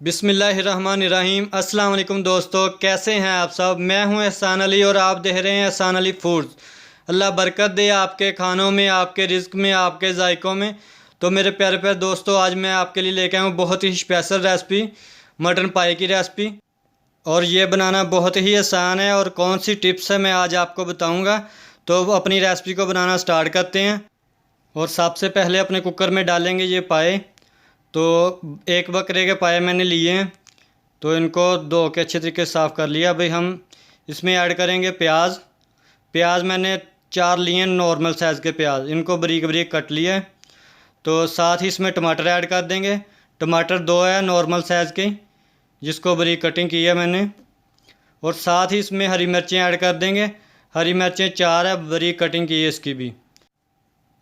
बिस्मिल्लाहिर्रहमानिर्रहीम। अस्सलाम वालेकुम दोस्तों, कैसे हैं आप सब। मैं हूं एहसान अली और आप देख रहे हैं एहसान अली फूड्स। अल्लाह बरकत दे आपके खानों में, आपके रिज़्क़ में, आपके जायकों में। तो मेरे प्यारे प्यारे दोस्तों, आज मैं आपके लिए लेके आया हूँ बहुत ही स्पेशल रेसिपी, मटन पाई की रेसिपी। और ये बनाना बहुत ही आसान है और कौन सी टिप्स है मैं आज आपको बताऊँगा। तो अपनी रेसिपी को बनाना स्टार्ट करते हैं। और सबसे पहले अपने कुकर में डालेंगे ये पाए। तो एक बकरे के पाए मैंने लिए हैं, तो इनको धो के अच्छे तरीके से साफ़ कर लिया। भाई हम इसमें ऐड करेंगे प्याज। प्याज मैंने 4 लिए, नॉर्मल साइज़ के प्याज, इनको बारीक बारीक कट लिया है। तो साथ ही इसमें टमाटर ऐड कर देंगे। टमाटर 2 है नॉर्मल साइज़ के, जिसको बारीक कटिंग की है मैंने। और साथ ही इसमें हरी मिर्चें ऐड कर देंगे। हरी मिर्चें 4 है, बारीक कटिंग की है इसकी भी।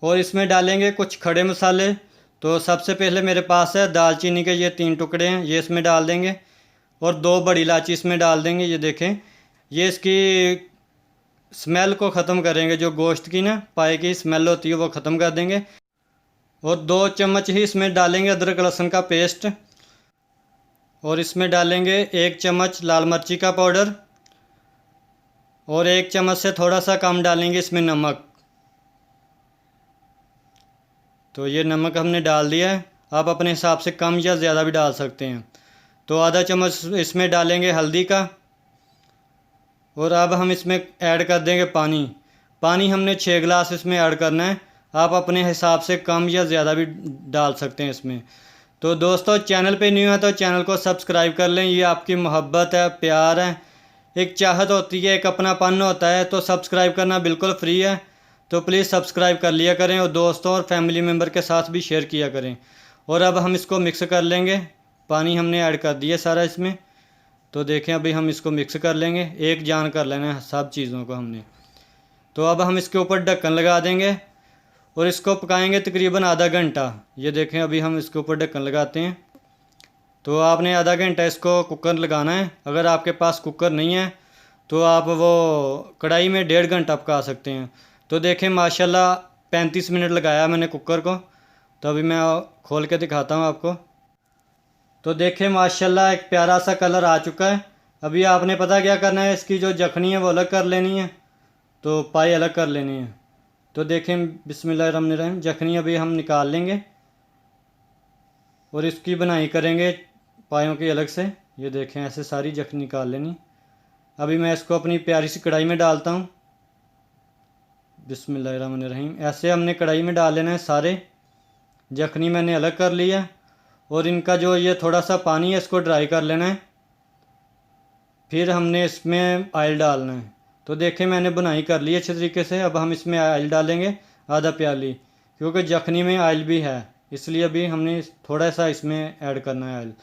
और इसमें डालेंगे कुछ खड़े मसाले। तो सबसे पहले मेरे पास है दालचीनी के ये 3 टुकड़े हैं, ये इसमें डाल देंगे। और 2 बड़ी इलायची इसमें डाल देंगे। ये देखें, ये इसकी स्मेल को ख़त्म करेंगे, जो गोश्त की ना पाए की स्मेल होती है वो ख़त्म कर देंगे। और 2 चम्मच ही इसमें डालेंगे अदरक लहसुन का पेस्ट। और इसमें डालेंगे 1 चम्मच लाल मिर्ची का पाउडर। और 1 चम्मच से थोड़ा सा कम डालेंगे इसमें नमक। तो ये नमक हमने डाल दिया है, आप अपने हिसाब से कम या ज़्यादा भी डाल सकते हैं। तो आधा चम्मच इसमें डालेंगे हल्दी का। और अब हम इसमें ऐड कर देंगे पानी। पानी हमने 6 गिलास इसमें ऐड करना है, आप अपने हिसाब से कम या ज़्यादा भी डाल सकते हैं इसमें। तो दोस्तों, चैनल पे न्यू है तो चैनल को सब्सक्राइब कर लें, ये आपकी मोहब्बत है, प्यार है, एक चाहत होती है, एक अपनापन होता है। तो सब्सक्राइब करना बिल्कुल फ्री है, तो प्लीज़ सब्सक्राइब कर लिया करें और दोस्तों और फैमिली मेम्बर के साथ भी शेयर किया करें। और अब हम इसको मिक्स कर लेंगे। पानी हमने ऐड कर दिया सारा इसमें। तो देखें, अभी हम इसको मिक्स कर लेंगे, एक जान कर लेना है सब चीज़ों को हमने। तो अब हम इसके ऊपर ढक्कन लगा देंगे और इसको पकाएंगे तकरीबन आधा घंटा। ये देखें, अभी हम इसके ऊपर ढक्कन लगाते हैं। तो आपने आधा घंटा इसको कुकर लगाना है। अगर आपके पास कुकर नहीं है तो आप वो कढ़ाई में 1.5 घंटा पका सकते हैं। तो देखें, माशाल्लाह 35 मिनट लगाया मैंने कुकर को। तो अभी मैं खोल के दिखाता हूँ आपको। तो देखें, माशाल्लाह एक प्यारा सा कलर आ चुका है। अभी आपने पता क्या करना है, इसकी जो जखनी है वो अलग कर लेनी है, तो पाई अलग कर लेनी है। तो देखें, बिस्मिल्लाहिर्रहमानिर्रहीम, जखनी अभी हम निकाल लेंगे और इसकी बनाई करेंगे पायों की अलग से। ये देखें, ऐसे सारी जखनी निकाल लेनी। अभी मैं इसको अपनी प्यारी सी कढ़ाई में डालता हूँ। बिस्मिल्लाहिर्रहमानिर्रहीम, ऐसे हमने कढ़ाई में डाल लेना है सारे। जखनी मैंने अलग कर लिया और इनका जो ये थोड़ा सा पानी है इसको ड्राई कर लेना है। फिर हमने इसमें ऑयल डालना है। तो देखें, मैंने बुनाई कर ली अच्छे तरीके से। अब हम इसमें ऑयल डालेंगे आधा प्याली, क्योंकि जखनी में ऑयल भी है, इसलिए अभी हमने थोड़ा सा इसमें ऐड करना है ऑयल।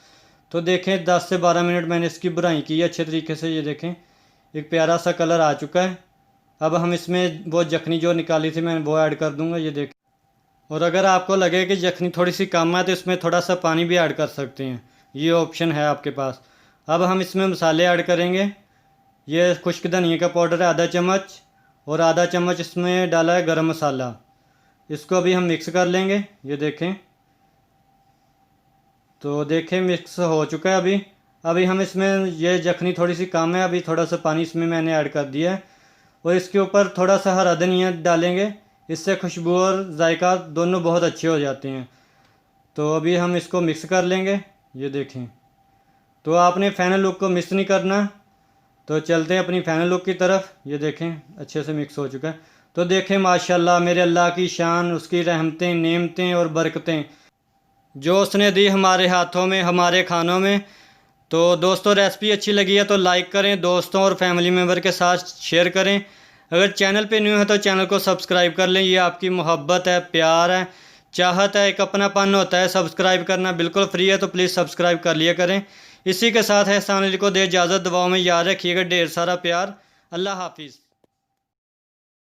तो देखें, 10 से 12 मिनट मैंने इसकी बुनाई की है अच्छे तरीके से। ये देखें, एक प्यारा सा कलर आ चुका है। अब हम इसमें वो जखनी जो निकाली थी मैं वो ऐड कर दूंगा। ये देखें, और अगर आपको लगे कि जखनी थोड़ी सी कम है तो इसमें थोड़ा सा पानी भी ऐड कर सकते हैं, ये ऑप्शन है आपके पास। अब हम इसमें मसाले ऐड करेंगे। ये खुश्क धनिया का पाउडर है आधा चम्मच, और आधा चम्मच इसमें डाला है गरम मसाला। इसको अभी हम मिक्स कर लेंगे। ये देखें, तो देखें मिक्स हो चुका है। अभी हम इसमें, ये जखनी थोड़ी सी कम है, अभी थोड़ा सा पानी इसमें मैंने ऐड कर दिया है। और इसके ऊपर थोड़ा सा हरा धनिया डालेंगे, इससे खुशबू और जायका दोनों बहुत अच्छे हो जाते हैं। तो अभी हम इसको मिक्स कर लेंगे। ये देखें, तो आपने फाइनल लुक को मिस नहीं करना। तो चलते हैं अपनी फाइनल लुक की तरफ। ये देखें, अच्छे से मिक्स हो चुका है। तो देखें, माशाल्लाह मेरे अल्लाह की शान, उसकी रहमतें, नेमतें और बरकतें जो उसने दी हमारे हाथों में, हमारे खानों में। तो दोस्तों, रेसिपी अच्छी लगी है तो लाइक करें, दोस्तों और फैमिली मेम्बर के साथ शेयर करें। अगर चैनल पे न्यू है तो चैनल को सब्सक्राइब कर लें, ये आपकी मोहब्बत है, प्यार है, चाहत है, एक अपनापन होता है। सब्सक्राइब करना बिल्कुल फ्री है, तो प्लीज़ सब्सक्राइब कर लिया करें। इसी के साथ एहसान अली को दे इजाज़त, दुआओं में याद रखिएगा। ढेर सारा प्यार। अल्लाह हाफिज़।